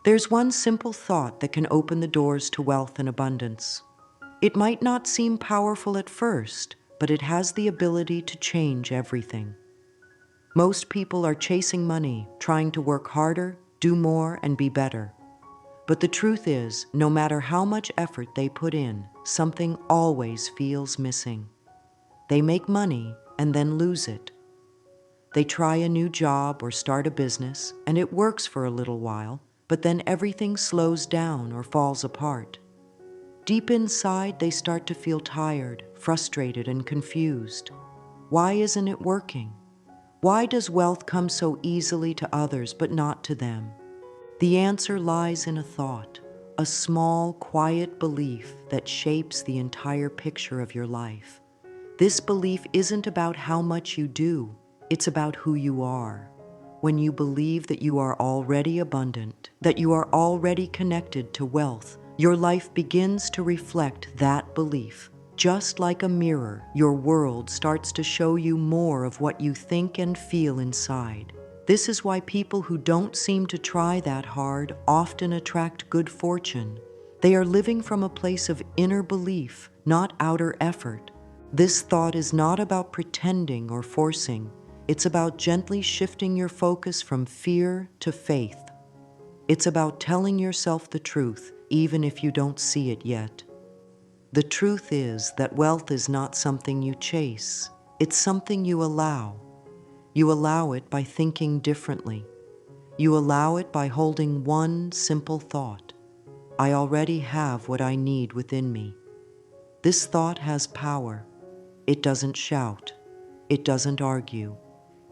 There's one simple thought that can open the doors to wealth and abundance. It might not seem powerful at first, but it has the ability to change everything. Most people are chasing money, trying to work harder, do more, and be better. But the truth is, no matter how much effort they put in, something always feels missing. They make money and then lose it. They try a new job or start a business, and it works for a little while, but then everything slows down or falls apart. Deep inside, they start to feel tired, frustrated, and confused. Why isn't it working? Why does wealth come so easily to others but not to them? The answer lies in a thought, a small, quiet belief that shapes the entire picture of your life. This belief isn't about how much you do, it's about who you are. When you believe that you are already abundant, that you are already connected to wealth, your life begins to reflect that belief. Just like a mirror, your world starts to show you more of what you think and feel inside. This is why people who don't seem to try that hard often attract good fortune. They are living from a place of inner belief, not outer effort. This thought is not about pretending or forcing. It's about gently shifting your focus from fear to faith. It's about telling yourself the truth, even if you don't see it yet. The truth is that wealth is not something you chase. It's something you allow. You allow it by thinking differently. You allow it by holding one simple thought. I already have what I need within me. This thought has power. It doesn't shout. It doesn't argue.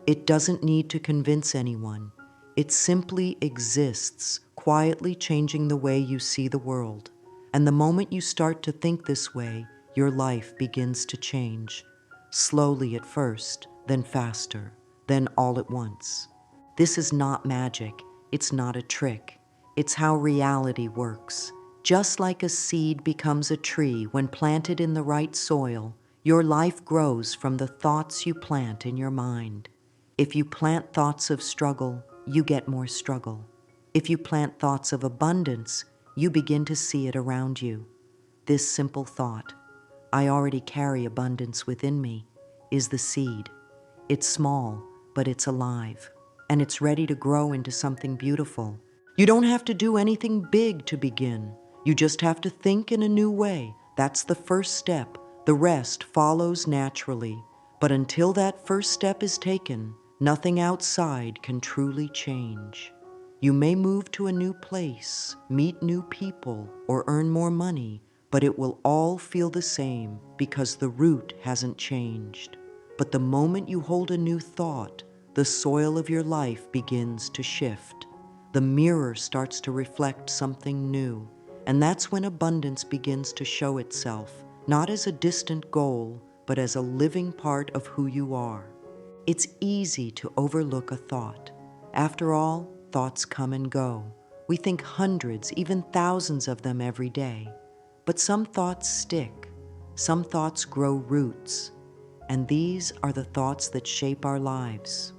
It doesn't need to convince anyone. It simply exists, quietly changing the way you see the world. And the moment you start to think this way, your life begins to change. Slowly at first, then faster, then all at once. This is not magic. It's not a trick. It's how reality works. Just like a seed becomes a tree when planted in the right soil, your life grows from the thoughts you plant in your mind. If you plant thoughts of struggle, you get more struggle. If you plant thoughts of abundance, you begin to see it around you. This simple thought, I already carry abundance within me, is the seed. It's small, but it's alive, and it's ready to grow into something beautiful. You don't have to do anything big to begin. You just have to think in a new way. That's the first step. The rest follows naturally. But until that first step is taken, nothing outside can truly change. You may move to a new place, meet new people, or earn more money, but it will all feel the same because the root hasn't changed. But the moment you hold a new thought, the soil of your life begins to shift. The mirror starts to reflect something new, and that's when abundance begins to show itself, not as a distant goal, but as a living part of who you are. It's easy to overlook a thought. After all, thoughts come and go. We think hundreds, even thousands of them every day. But some thoughts stick. Some thoughts grow roots. And these are the thoughts that shape our lives.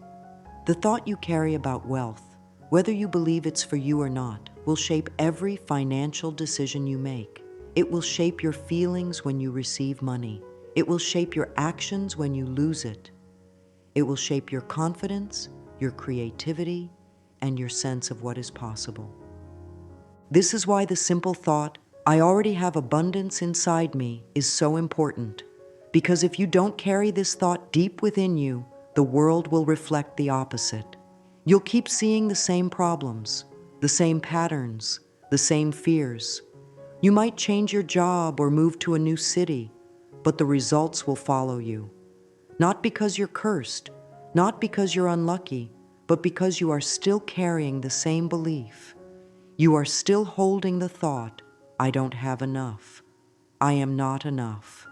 The thought you carry about wealth, whether you believe it's for you or not, will shape every financial decision you make. It will shape your feelings when you receive money. It will shape your actions when you lose it. It will shape your confidence, your creativity, and your sense of what is possible. This is why the simple thought, I already have abundance inside me, is so important. Because if you don't carry this thought deep within you, the world will reflect the opposite. You'll keep seeing the same problems, the same patterns, the same fears. You might change your job or move to a new city, but the results will follow you. Not because you're cursed, not because you're unlucky, but because you are still carrying the same belief. You are still holding the thought, I don't have enough. I am not enough.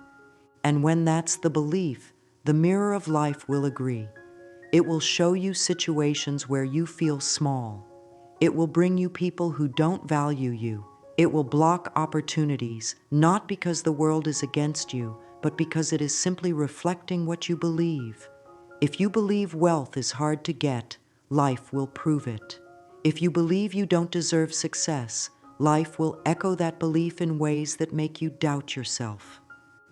And when that's the belief, the mirror of life will agree. It will show you situations where you feel small. It will bring you people who don't value you. It will block opportunities, not because the world is against you, but because it is simply reflecting what you believe. If you believe wealth is hard to get, life will prove it. If you believe you don't deserve success, life will echo that belief in ways that make you doubt yourself.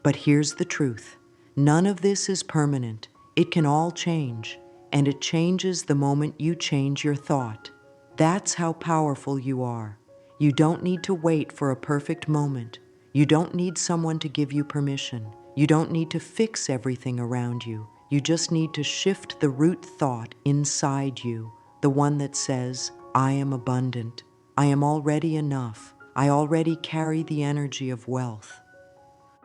But here's the truth. None of this is permanent. It can all change, and it changes the moment you change your thought. That's how powerful you are. You don't need to wait for a perfect moment. You don't need someone to give you permission. You don't need to fix everything around you. You just need to shift the root thought inside you, the one that says, I am abundant. I am already enough. I already carry the energy of wealth.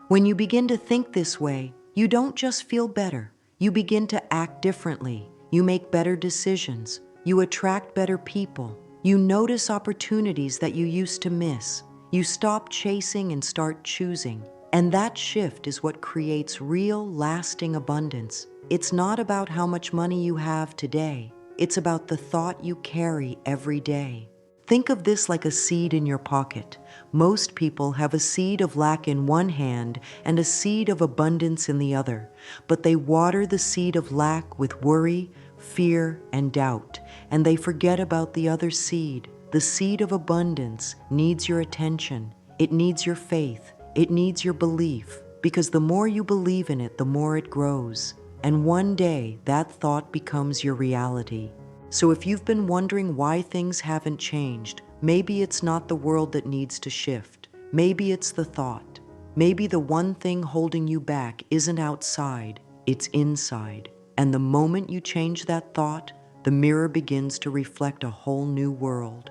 When you begin to think this way, you don't just feel better. You begin to act differently. You make better decisions. You attract better people. You notice opportunities that you used to miss. You stop chasing and start choosing. And that shift is what creates real, lasting abundance. It's not about how much money you have today. It's about the thought you carry every day. Think of this like a seed in your pocket. Most people have a seed of lack in one hand and a seed of abundance in the other, but they water the seed of lack with worry, fear, and doubt, and they forget about the other seed. The seed of abundance needs your attention. It needs your faith. It needs your belief, because the more you believe in it, the more it grows. And one day, that thought becomes your reality. So if you've been wondering why things haven't changed, maybe it's not the world that needs to shift. Maybe it's the thought. Maybe the one thing holding you back isn't outside, it's inside. And the moment you change that thought, the mirror begins to reflect a whole new world.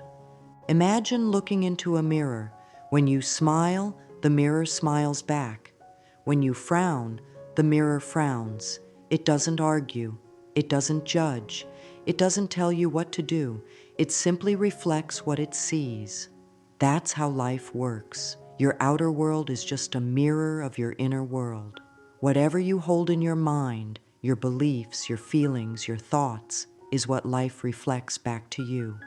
Imagine looking into a mirror. When you smile, the mirror smiles back. When you frown, the mirror frowns. It doesn't argue. It doesn't judge. It doesn't tell you what to do. It simply reflects what it sees. That's how life works. Your outer world is just a mirror of your inner world. Whatever you hold in your mind, your beliefs, your feelings, your thoughts, is what life reflects back to you.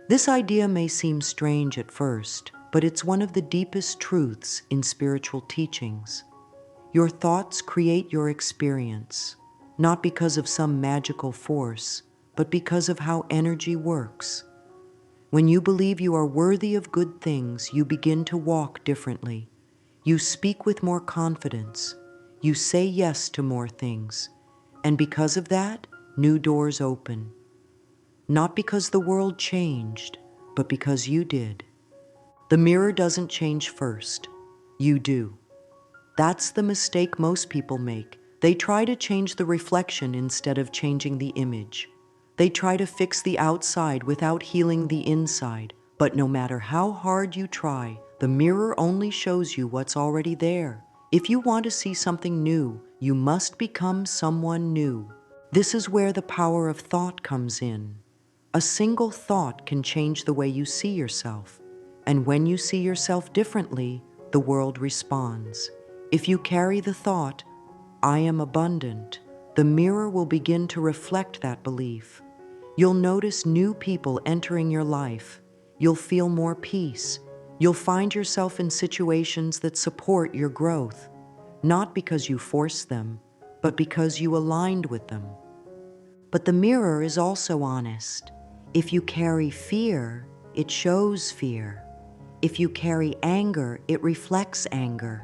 This idea may seem strange at first, but it's one of the deepest truths in spiritual teachings. Your thoughts create your experience, not because of some magical force, but because of how energy works. When you believe you are worthy of good things, you begin to walk differently. You speak with more confidence. You say yes to more things. And because of that, new doors open. Not because the world changed, but because you did. The mirror doesn't change first. You do. That's the mistake most people make. They try to change the reflection instead of changing the image. They try to fix the outside without healing the inside. But no matter how hard you try, the mirror only shows you what's already there. If you want to see something new, you must become someone new. This is where the power of thought comes in. A single thought can change the way you see yourself. And when you see yourself differently, the world responds. If you carry the thought, I am abundant, the mirror will begin to reflect that belief. You'll notice new people entering your life. You'll feel more peace. You'll find yourself in situations that support your growth, not because you forced them, but because you aligned with them. But the mirror is also honest. If you carry fear, it shows fear. If you carry anger, it reflects anger.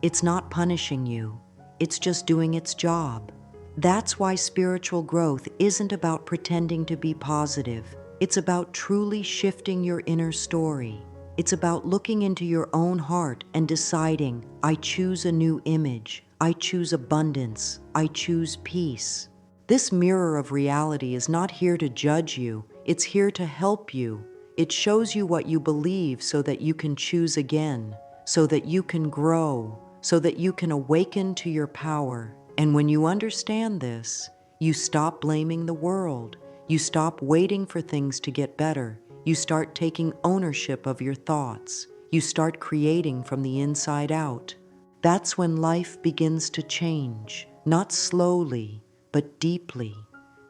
It's not punishing you. It's just doing its job. That's why spiritual growth isn't about pretending to be positive. It's about truly shifting your inner story. It's about looking into your own heart and deciding, I choose a new image. I choose abundance. I choose peace. This mirror of reality is not here to judge you. It's here to help you. It shows you what you believe so that you can choose again, so that you can grow, so that you can awaken to your power. And when you understand this, you stop blaming the world. You stop waiting for things to get better. You start taking ownership of your thoughts. You start creating from the inside out. That's when life begins to change, not slowly, but deeply.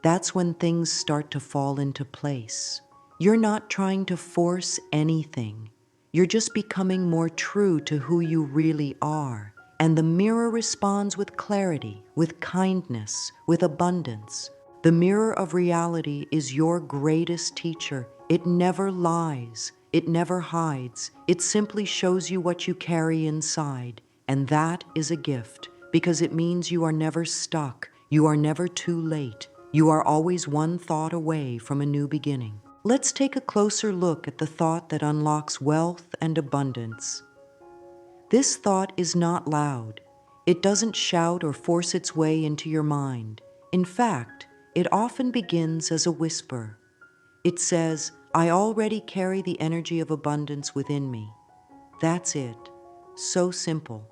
That's when things start to fall into place. You're not trying to force anything. You're just becoming more true to who you really are. And the mirror responds with clarity, with kindness, with abundance. The mirror of reality is your greatest teacher. It never lies. It never hides. It simply shows you what you carry inside. And that is a gift, because it means you are never stuck. You are never too late. You are always one thought away from a new beginning. Let's take a closer look at the thought that unlocks wealth and abundance. This thought is not loud. It doesn't shout or force its way into your mind. In fact, it often begins as a whisper. It says, I already carry the energy of abundance within me. That's it. So simple.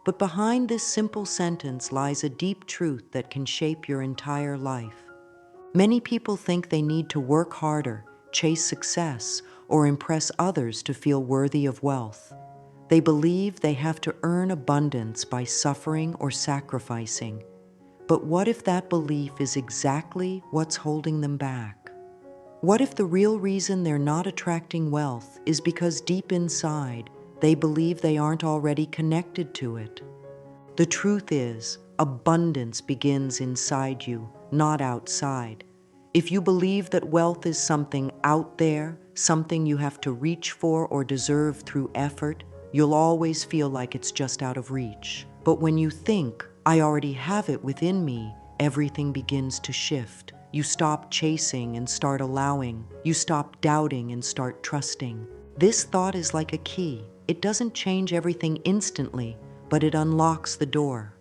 But behind this simple sentence lies a deep truth that can shape your entire life. Many people think they need to work harder, chase success, or impress others to feel worthy of wealth. They believe they have to earn abundance by suffering or sacrificing. But what if that belief is exactly what's holding them back? What if the real reason they're not attracting wealth is because deep inside, they believe they aren't already connected to it? The truth is, abundance begins inside you, not outside. If you believe that wealth is something out there, something you have to reach for or deserve through effort, you'll always feel like it's just out of reach. But when you think, I already have it within me, everything begins to shift. You stop chasing and start allowing. You stop doubting and start trusting. This thought is like a key. It doesn't change everything instantly, but it unlocks the door.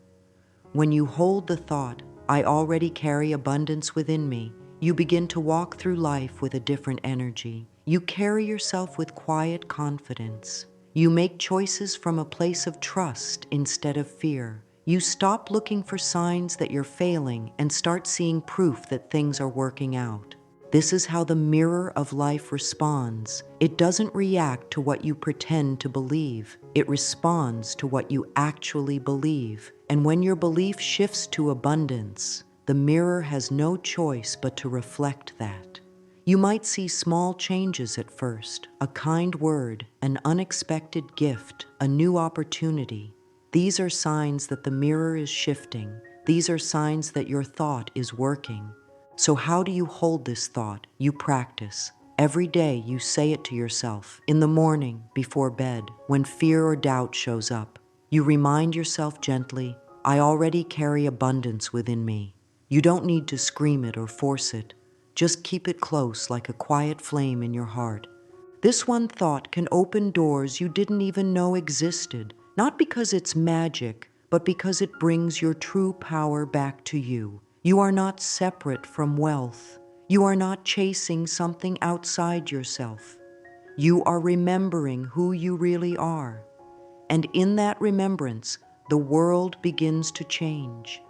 When you hold the thought, I already carry abundance within me, you begin to walk through life with a different energy. You carry yourself with quiet confidence. You make choices from a place of trust instead of fear. You stop looking for signs that you're failing and start seeing proof that things are working out. This is how the mirror of life responds. It doesn't react to what you pretend to believe. It responds to what you actually believe. And when your belief shifts to abundance, the mirror has no choice but to reflect that. You might see small changes at first, a kind word, an unexpected gift, a new opportunity. These are signs that the mirror is shifting. These are signs that your thought is working. So how do you hold this thought? You practice. Every day you say it to yourself, in the morning, before bed, when fear or doubt shows up. You remind yourself gently, I already carry abundance within me. You don't need to scream it or force it. Just keep it close like a quiet flame in your heart. This one thought can open doors you didn't even know existed, not because it's magic, but because it brings your true power back to you. You are not separate from wealth. You are not chasing something outside yourself. You are remembering who you really are. And in that remembrance, the world begins to change.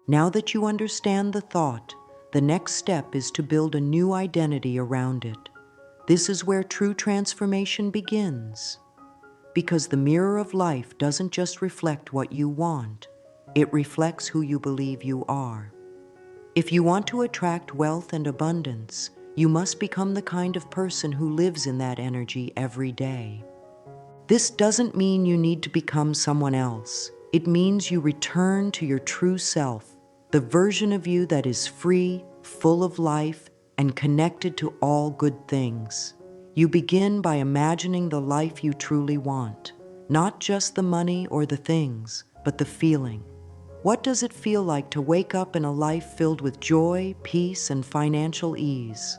Now that you understand the thought, the next step is to build a new identity around it. This is where true transformation begins. Because the mirror of life doesn't just reflect what you want, it reflects who you believe you are. If you want to attract wealth and abundance, you must become the kind of person who lives in that energy every day. This doesn't mean you need to become someone else. It means you return to your true self, the version of you that is free, full of life, and connected to all good things. You begin by imagining the life you truly want, not just the money or the things, but the feeling. What does it feel like to wake up in a life filled with joy, peace, and financial ease?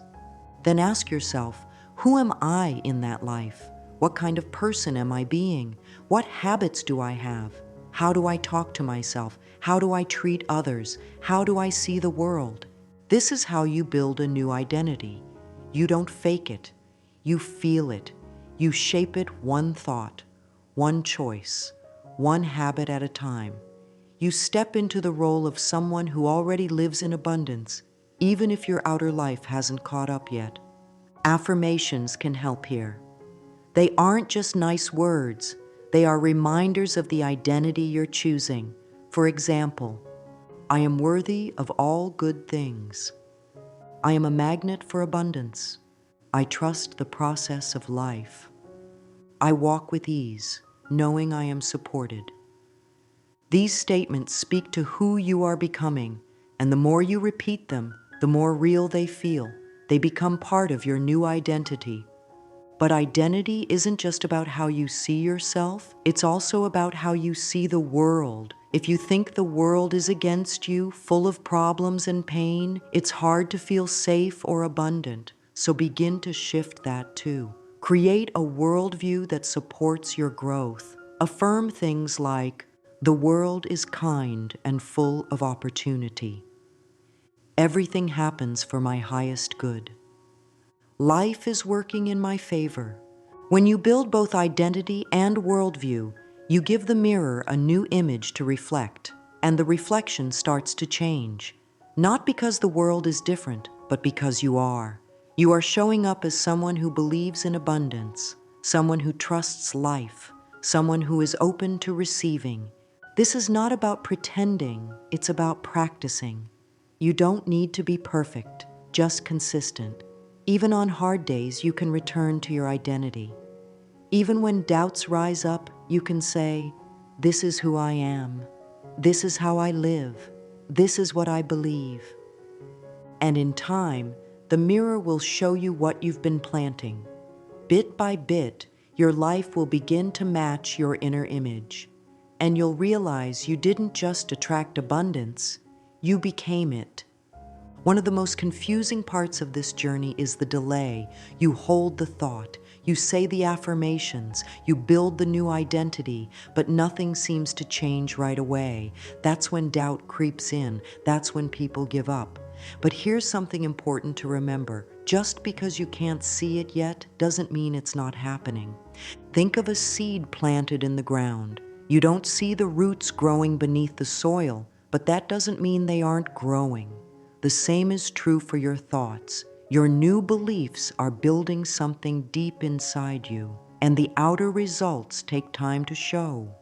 Then ask yourself, who am I in that life? What kind of person am I being? What habits do I have? How do I talk to myself? How do I treat others? How do I see the world? This is how you build a new identity. You don't fake it. You feel it. You shape it one thought, one choice, one habit at a time. You step into the role of someone who already lives in abundance, even if your outer life hasn't caught up yet. Affirmations can help here. They aren't just nice words. They are reminders of the identity you're choosing. For example, I am worthy of all good things. I am a magnet for abundance. I trust the process of life. I walk with ease, knowing I am supported. These statements speak to who you are becoming, And the more you repeat them, the more real they feel. They become part of your new identity. But identity isn't just about how you see yourself, it's also about how you see the world. If you think the world is against you, full of problems and pain, it's hard to feel safe or abundant. So begin to shift that too. Create a worldview that supports your growth. Affirm things like, the world is kind and full of opportunity. Everything happens for my highest good. Life is working in my favor. When you build both identity and worldview, you give the mirror a new image to reflect, and the reflection starts to change. Not because the world is different, but because you are. You are showing up as someone who believes in abundance, someone who trusts life, someone who is open to receiving. This is not about pretending, it's about practicing. You don't need to be perfect, just consistent. Even on hard days, you can return to your identity. Even when doubts rise up, you can say, this is who I am. This is how I live. This is what I believe. And in time, the mirror will show you what you've been planting. Bit by bit, your life will begin to match your inner image. And you'll realize you didn't just attract abundance, you became it. One of the most confusing parts of this journey is the delay. You hold the thought, you say the affirmations, you build the new identity, but nothing seems to change right away. That's when doubt creeps in. That's when people give up. But here's something important to remember. Just because you can't see it yet doesn't mean it's not happening. Think of a seed planted in the ground. You don't see the roots growing beneath the soil, but that doesn't mean they aren't growing. The same is true for your thoughts. Your new beliefs are building something deep inside you, and the outer results take time to show.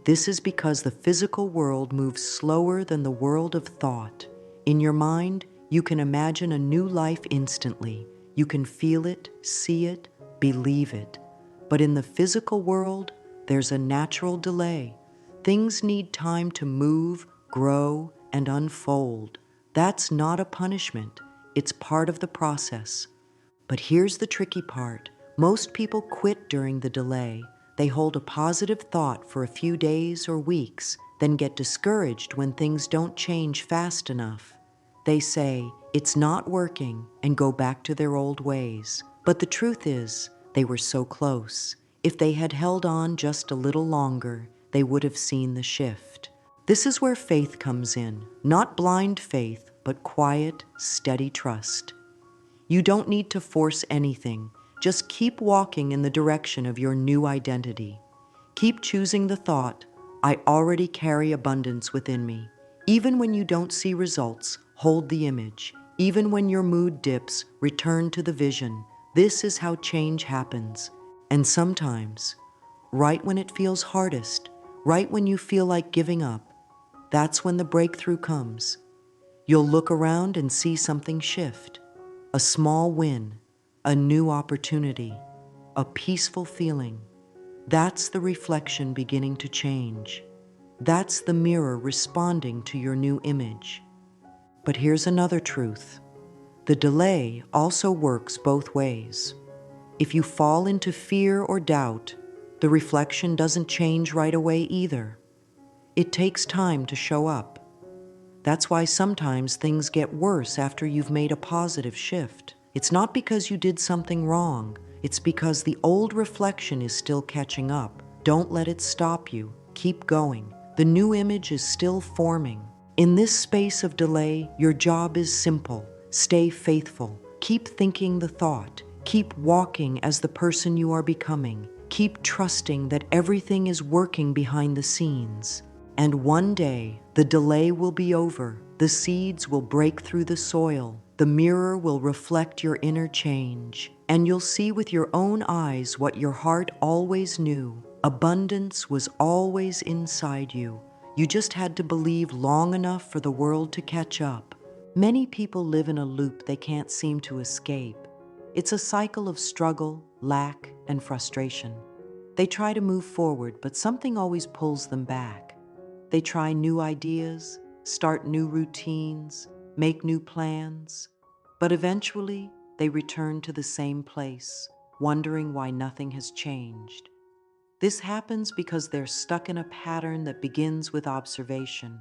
This is because the physical world moves slower than the world of thought. In your mind, you can imagine a new life instantly. You can feel it, see it, believe it. But in the physical world, there's a natural delay. Things need time to move, grow, and unfold. That's not a punishment. It's part of the process. But here's the tricky part. Most people quit during the delay. They hold a positive thought for a few days or weeks, then get discouraged when things don't change fast enough. They say, it's not working, and go back to their old ways. But the truth is, they were so close. If they had held on just a little longer, they would have seen the shift. This is where faith comes in, not blind faith, but quiet, steady trust. You don't need to force anything. Just keep walking in the direction of your new identity. Keep choosing the thought, I already carry abundance within me. Even when you don't see results, hold the image. Even when your mood dips, return to the vision. This is how change happens. And sometimes, right when it feels hardest, right when you feel like giving up, that's when the breakthrough comes. You'll look around and see something shift. A small win, a new opportunity, a peaceful feeling. That's the reflection beginning to change. That's the mirror responding to your new image. But here's another truth. The delay also works both ways. If you fall into fear or doubt, the reflection doesn't change right away either. It takes time to show up. That's why sometimes things get worse after you've made a positive shift. It's not because you did something wrong. It's because the old reflection is still catching up. Don't let it stop you. Keep going. The new image is still forming. In this space of delay, your job is simple. Stay faithful. Keep thinking the thought. Keep walking as the person you are becoming. Keep trusting that everything is working behind the scenes. And one day, the delay will be over. The seeds will break through the soil. The mirror will reflect your inner change. And you'll see with your own eyes what your heart always knew. Abundance was always inside you. You just had to believe long enough for the world to catch up. Many people live in a loop they can't seem to escape. It's a cycle of struggle, lack, and frustration. They try to move forward, but something always pulls them back. They try new ideas, start new routines, make new plans, but eventually they return to the same place, wondering why nothing has changed. This happens because they're stuck in a pattern that begins with observation.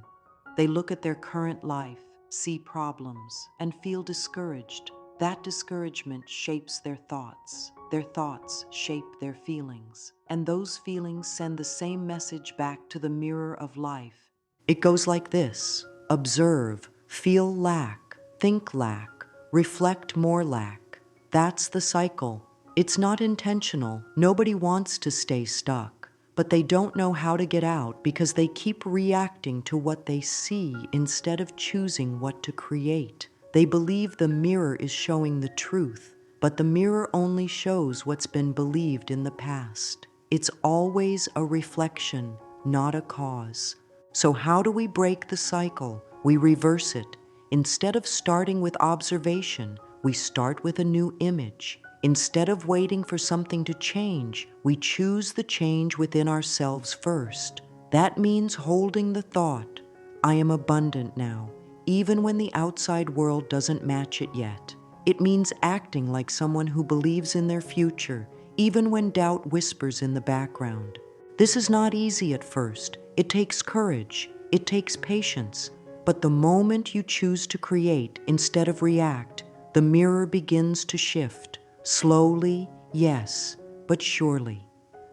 They look at their current life, see problems, and feel discouraged. That discouragement shapes their thoughts. Their thoughts shape their feelings, and those feelings send the same message back to the mirror of life. It goes like this: observe, feel lack, think lack, reflect more lack. That's the cycle. It's not intentional. Nobody wants to stay stuck, but they don't know how to get out because they keep reacting to what they see instead of choosing what to create. They believe the mirror is showing the truth, but the mirror only shows what's been believed in the past. It's always a reflection, not a cause. So how do we break the cycle? We reverse it. Instead of starting with observation, we start with a new image. Instead of waiting for something to change, we choose the change within ourselves first. That means holding the thought, I am abundant now, even when the outside world doesn't match it yet. It means acting like someone who believes in their future, even when doubt whispers in the background. This is not easy at first. It takes courage. It takes patience. But the moment you choose to create instead of react, the mirror begins to shift. Slowly, yes, but surely.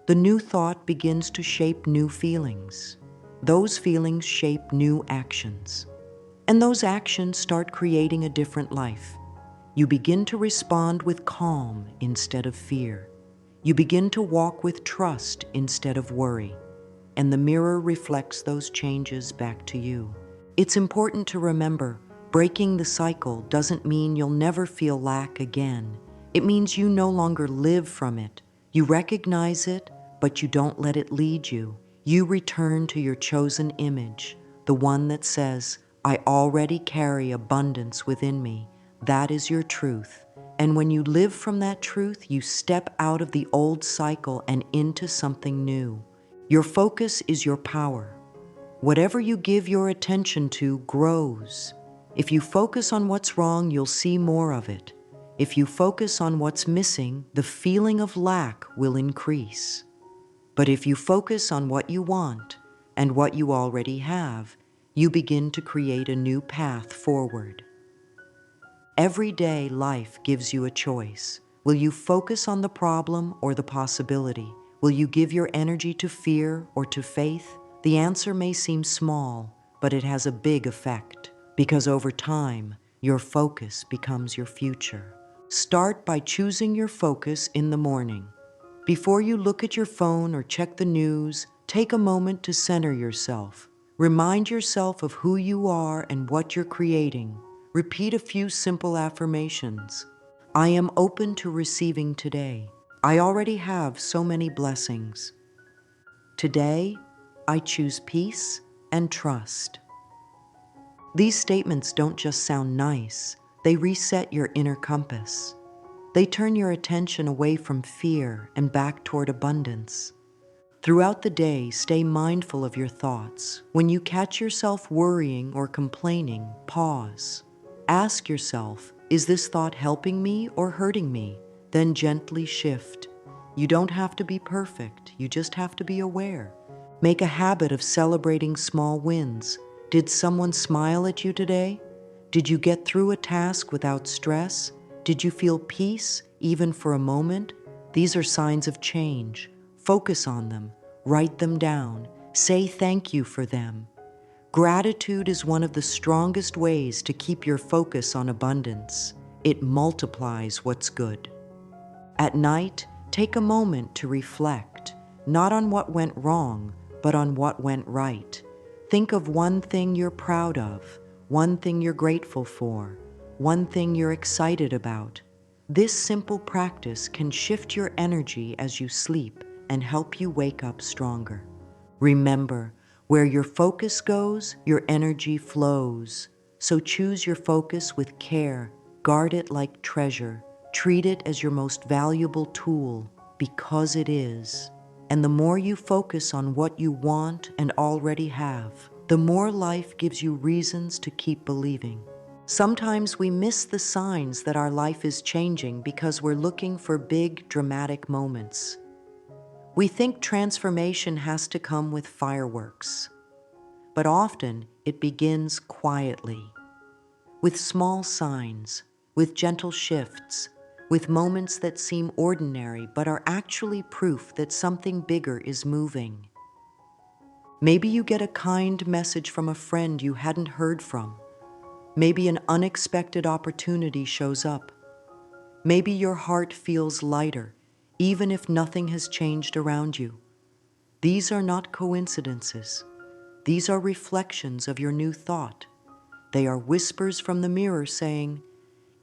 The new thought begins to shape new feelings. Those feelings shape new actions. And those actions start creating a different life. You begin to respond with calm instead of fear. You begin to walk with trust instead of worry. And the mirror reflects those changes back to you. It's important to remember, breaking the cycle doesn't mean you'll never feel lack again. It means you no longer live from it. You recognize it, but you don't let it lead you. You return to your chosen image, the one that says, I already carry abundance within me. That is your truth. And when you live from that truth, you step out of the old cycle and into something new. Your focus is your power. Whatever you give your attention to grows. If you focus on what's wrong, you'll see more of it. If you focus on what's missing, the feeling of lack will increase. But if you focus on what you want and what you already have, you begin to create a new path forward. Every day, life gives you a choice. Will you focus on the problem or the possibility? Will you give your energy to fear or to faith? The answer may seem small, but it has a big effect, because over time, your focus becomes your future. Start by choosing your focus in the morning. Before you look at your phone or check the news, take a moment to center yourself. Remind yourself of who you are and what you're creating. Repeat a few simple affirmations. I am open to receiving today. I already have so many blessings. Today, I choose peace and trust. These statements don't just sound nice, they reset your inner compass. They turn your attention away from fear and back toward abundance. Throughout the day, stay mindful of your thoughts. When you catch yourself worrying or complaining, pause. Ask yourself, is this thought helping me or hurting me? Then gently shift. You don't have to be perfect, you just have to be aware. Make a habit of celebrating small wins. Did someone smile at you today? Did you get through a task without stress? Did you feel peace, even for a moment? These are signs of change. Focus on them. Write them down. Say thank you for them. Gratitude is one of the strongest ways to keep your focus on abundance. It multiplies what's good. At night, take a moment to reflect, not on what went wrong, but on what went right. Think of one thing you're proud of, one thing you're grateful for, one thing you're excited about. This simple practice can shift your energy as you sleep and help you wake up stronger. Remember, where your focus goes, your energy flows. So choose your focus with care, guard it like treasure, treat it as your most valuable tool, because it is. And the more you focus on what you want and already have, the more life gives you reasons to keep believing. Sometimes we miss the signs that our life is changing because we're looking for big, dramatic moments. We think transformation has to come with fireworks, but often it begins quietly, with small signs, with gentle shifts, with moments that seem ordinary but are actually proof that something bigger is moving. Maybe you get a kind message from a friend you hadn't heard from. Maybe an unexpected opportunity shows up. Maybe your heart feels lighter, even if nothing has changed around you. These are not coincidences. These are reflections of your new thought. They are whispers from the mirror saying,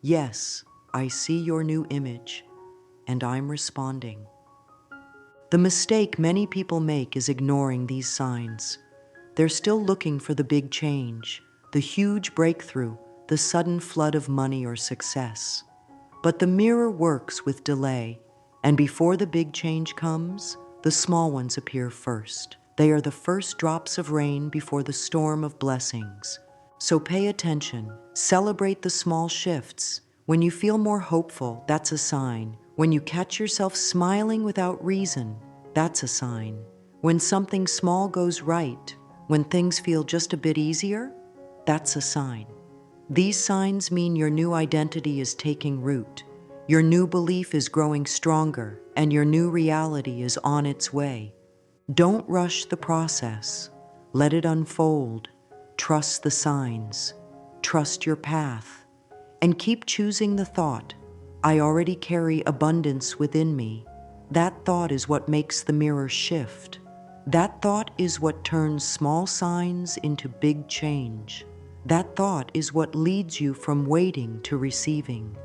"Yes, I see your new image, and I'm responding." The mistake many people make is ignoring these signs. They're still looking for the big change, the huge breakthrough, the sudden flood of money or success. But the mirror works with delay, and before the big change comes, the small ones appear first. They are the first drops of rain before the storm of blessings. So pay attention, celebrate the small shifts. When you feel more hopeful, that's a sign. When you catch yourself smiling without reason, that's a sign. When something small goes right, when things feel just a bit easier, that's a sign. These signs mean your new identity is taking root, your new belief is growing stronger, and your new reality is on its way. Don't rush the process. Let it unfold. Trust the signs. Trust your path. And keep choosing the thought, "I already carry abundance within me." That thought is what makes the mirror shift. That thought is what turns small signs into big change. That thought is what leads you from waiting to receiving.